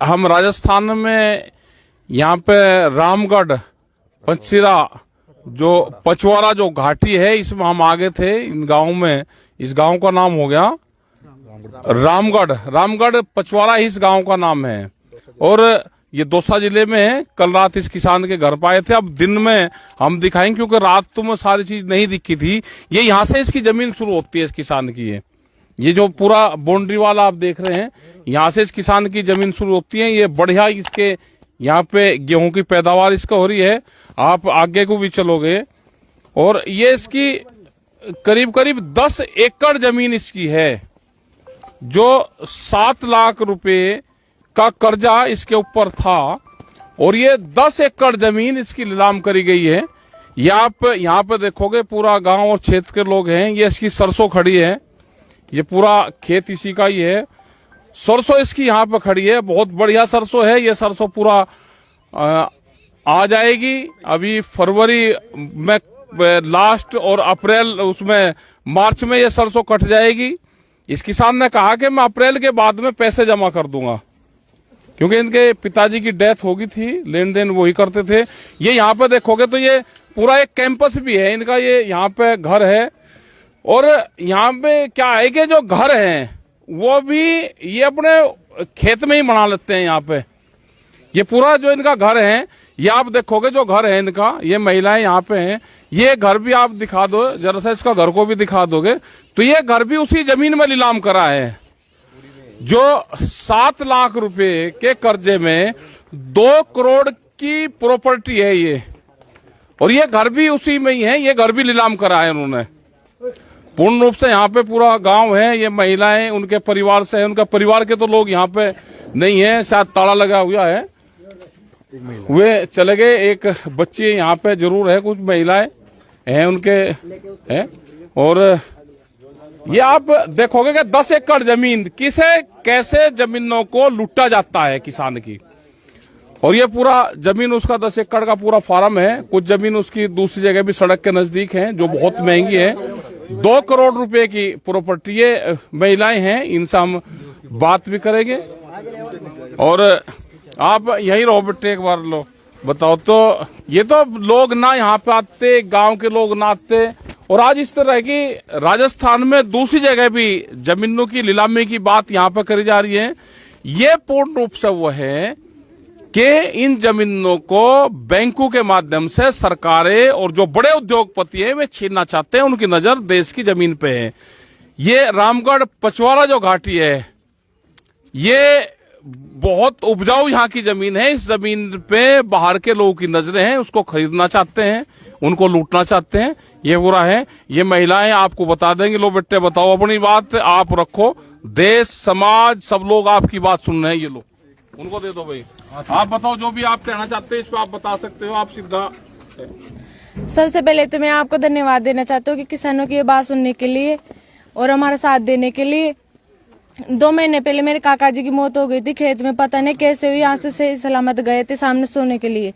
हम राजस्थान में यहाँ पे रामगढ़ पंचशीरा जो पचवारा जो घाटी है इसमें हम आगे थे इन गांव में। इस गांव का नाम हो गया रामगढ़ पचवारा ही इस गांव का नाम है और ये दौसा जिले में है। कल रात इस किसान के घर पाए थे। अब दिन में हम दिखाएंगे क्योंकि रात तो में सारी चीज नहीं दिखी थी। ये यहाँ से इसकी जमीन शुरू होती है इस किसान की। ये जो पूरा बाउंड्री वाला आप देख रहे हैं यहाँ से इस किसान की जमीन शुरू होती है। ये बढ़िया इसके यहाँ पे गेहूं की पैदावार इसका हो रही है। आप आगे को भी चलोगे और ये इसकी करीब करीब 10 एकड़ जमीन इसकी है जो 7 लाख रुपए का कर्जा इसके ऊपर था और ये 10 एकड़ जमीन इसकी नीलाम करी गई है। ये आप यहाँ पे देखोगे पूरा गांव और क्षेत्र के लोग हैं। ये इसकी सरसों खड़ी है। ये पूरा खेत इसी का ही है। सरसों इसकी यहाँ पे खड़ी है। बहुत बढ़िया सरसों है। ये सरसों पूरा आ जाएगी अभी फरवरी में लास्ट और अप्रैल उसमें मार्च में ये सरसों कट जाएगी। इस किसान ने कहा कि मैं अप्रैल के बाद में पैसे जमा कर दूंगा क्योंकि इनके पिताजी की डेथ हो गई थी। लेन देन वही करते थे। ये यहाँ पे देखोगे तो ये पूरा एक कैंपस भी है इनका। ये यहाँ पे घर है और यहाँ पे क्या है कि जो घर हैं वो भी ये अपने खेत में ही बना लेते हैं। यहाँ पे ये पूरा जो इनका घर है ये आप देखोगे जो घर है इनका, ये महिलाएं यहाँ पे हैं। ये घर भी आप दिखा दो जरा सा, इसका घर को भी दिखा दोगे तो ये घर भी उसी जमीन में नीलाम करा है जो 7 लाख रुपए के कर्जे में 2 करोड़ की प्रॉपर्टी है ये। और ये घर भी उसी में ही है। ये घर भी नीलाम करा है उन्होंने पूर्ण रूप से। यहाँ पे पूरा गांव है। ये महिलाएं उनके परिवार से है। उनका परिवार के तो लोग यहाँ पे नहीं है, शायद ताला लगा हुआ है, वे चले गए। एक बच्ची यहाँ पे जरूर है, कुछ महिलाएं हैं उनके हैं। और ये आप देखोगे कि 10 एकड़ जमीन कैसे जमीनों को लूटा जाता है किसान की। और ये पूरा जमीन उसका 10 एकड़ का पूरा फार्म है। कुछ जमीन उसकी दूसरी जगह भी सड़क के नजदीक है जो बहुत महंगी है। 2 करोड़ रुपए की प्रॉपर्टी। ये महिलाएं हैं, इनसे हम बात भी करेंगे। और आप यहीं रहो बेटे, एक बार लो बताओ। तो ये तो लोग ना यहाँ पे आते, गांव के लोग ना आते। और आज इस तरह की राजस्थान में दूसरी जगह भी जमीनों की नीलामी की बात यहाँ पे करी जा रही है। ये पूर्ण रूप से वो है कि इन जमीनों को बैंकों के माध्यम से सरकारें और जो बड़े उद्योगपति हैं वे छीनना चाहते हैं। उनकी नजर देश की जमीन पे है। ये रामगढ़ पचवारा जो घाटी है ये बहुत उपजाऊ यहाँ की जमीन है। इस जमीन पे बाहर के लोगों की नजरें हैं, उसको खरीदना चाहते हैं, उनको लूटना चाहते हैं। ये बुरा है। ये महिलाएं आपको बता देंगे। लो बेटे बताओ अपनी बात आप रखो। देश समाज सब लोग आपकी बात सुन रहे हैं। ये लो उनको दे दो भाई। आप बताओ जो भी आप कहना चाहते हैं इस पर आप बता सकते हो। आप सीधा। सबसे पहले तो मैं आपको धन्यवाद देना चाहती हूँ कि किसानों की ये बात सुनने के लिए और हमारा साथ देने के लिए। 2 महीने पहले मेरे काका जी की मौत हो गई थी खेत में। पता नहीं कैसे हुई। यहाँ से सही सलामत गए थे सामने सोने के लिए।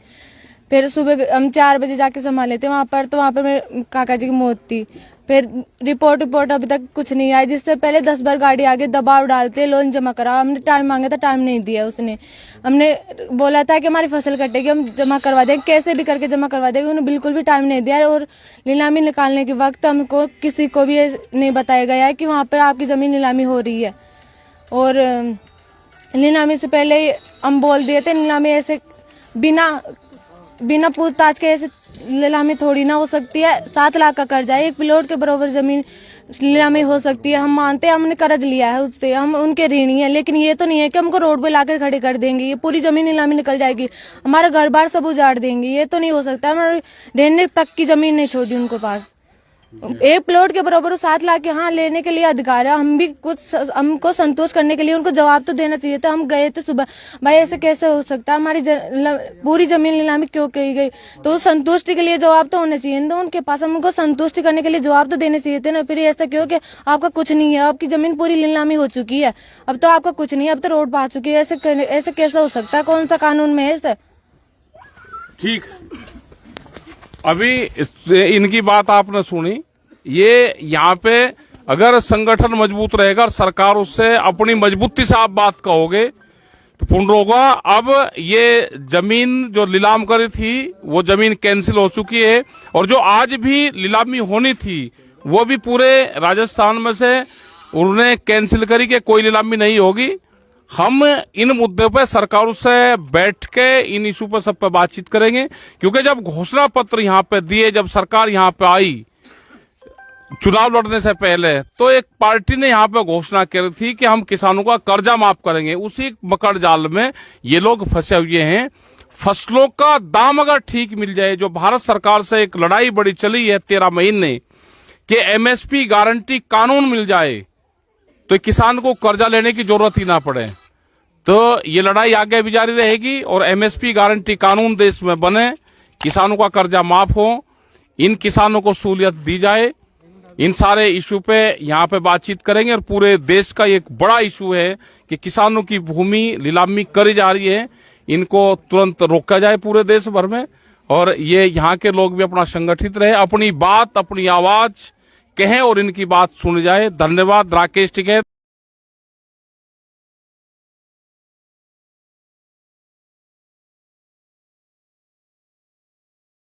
फिर सुबह हम 4 बजे जाके संभाले थे वहाँ पर मेरे काका जी की मौत थी। फिर रिपोर्ट अभी तक कुछ नहीं आई। जिससे पहले 10 बार गाड़ी आगे दबाव डालते लोन जमा करा। हमने टाइम मांगा था, टाइम नहीं दिया उसने। हमने बोला था कि हमारी फसल कटेगी, हम जमा करवा देंगे, कैसे भी करके जमा करवा देंगे। उन्होंने बिल्कुल भी टाइम नहीं दिया। और नीलामी निकालने के वक्त हमको किसी को भी नहीं बताया गया है कि वहाँ पर आपकी जमीन नीलामी हो रही है। और नीलामी से पहले हम बोल दिए थे नीलामी ऐसे बिना पूछताछ के ऐसे नीलामी थोड़ी ना हो सकती है। 7 लाख का कर्जा है, 1 प्लॉट के बराबर जमीन नीलामी हो सकती है। हम मानते हैं हमने कर्ज लिया है उससे, हम उनके ऋणी हैं। लेकिन ये तो नहीं है कि हमको रोड पे लाकर खड़े कर देंगे। ये पूरी जमीन नीलामी निकल जाएगी, हमारा घर बार सब उजाड़ देंगे। ये तो नहीं हो सकता। हमारे रहने तक की जमीन नहीं छोड़ी उनको पास। 1 प्लॉट के बराबर 7 लाख यहाँ लेने के लिए अधिकार है। हम भी कुछ हमको संतोष करने के लिए उनको जवाब तो देना चाहिए था। हम गए थे सुबह, भाई ऐसे कैसे हो सकता है, हमारी पूरी जमीन नीलामी क्यों की गई। तो संतुष्टि के लिए जवाब तो होना चाहिए तो उनके पास। हम उनको संतुष्टि करने के लिए जवाब तो देने चाहिए थे ना। फिर ऐसा क्यों कि आपका कुछ नहीं है, आपकी जमीन पूरी नीलामी हो चुकी है, अब तो आपका कुछ नहीं है, अब तो रोड पा चुकी है। ऐसे कैसे हो सकता है, कौन सा कानून में है ऐसा। ठीक, अभी इनकी बात आपने सुनी। ये यहाँ पे अगर संगठन मजबूत रहेगा और सरकार उससे अपनी मजबूती से आप बात कहोगे तो पूर्ण होगा। अब ये जमीन जो नीलाम करी थी वो जमीन कैंसिल हो चुकी है, और जो आज भी नीलामी होनी थी वो भी पूरे राजस्थान में से उन्होंने कैंसिल करी कि कोई नीलामी नहीं होगी। हम इन मुद्दों पर सरकारों से बैठ के इन इशू पर सब पे बातचीत करेंगे, क्योंकि जब घोषणा पत्र यहाँ पे दिए, जब सरकार यहाँ पे आई चुनाव लड़ने से पहले, तो एक पार्टी ने यहाँ पे घोषणा करी थी कि हम किसानों का कर्जा माफ करेंगे। उसी मकड़ जाल में ये लोग फंसे हुए हैं। फसलों का दाम अगर ठीक मिल जाए, जो भारत सरकार से एक लड़ाई बड़ी चली है 13 महीने कि एमएसपी गारंटी कानून मिल जाए तो किसान को कर्जा लेने की जरूरत ही ना पड़े, तो ये लड़ाई आगे भी जारी रहेगी और एमएसपी गारंटी कानून देश में बने, किसानों का कर्जा माफ हो, इन किसानों को सहूलियत दी जाए। इन सारे इशू पे यहाँ पे बातचीत करेंगे। और पूरे देश का एक बड़ा इशू है कि किसानों की भूमि नीलामी करी जा रही है, इनको तुरंत रोका जाए पूरे देश भर में, और ये यहाँ के लोग भी अपना संगठित रहे, अपनी बात अपनी आवाज कहें और इनकी बात सुनी जाए। धन्यवाद। राकेश टिकैत।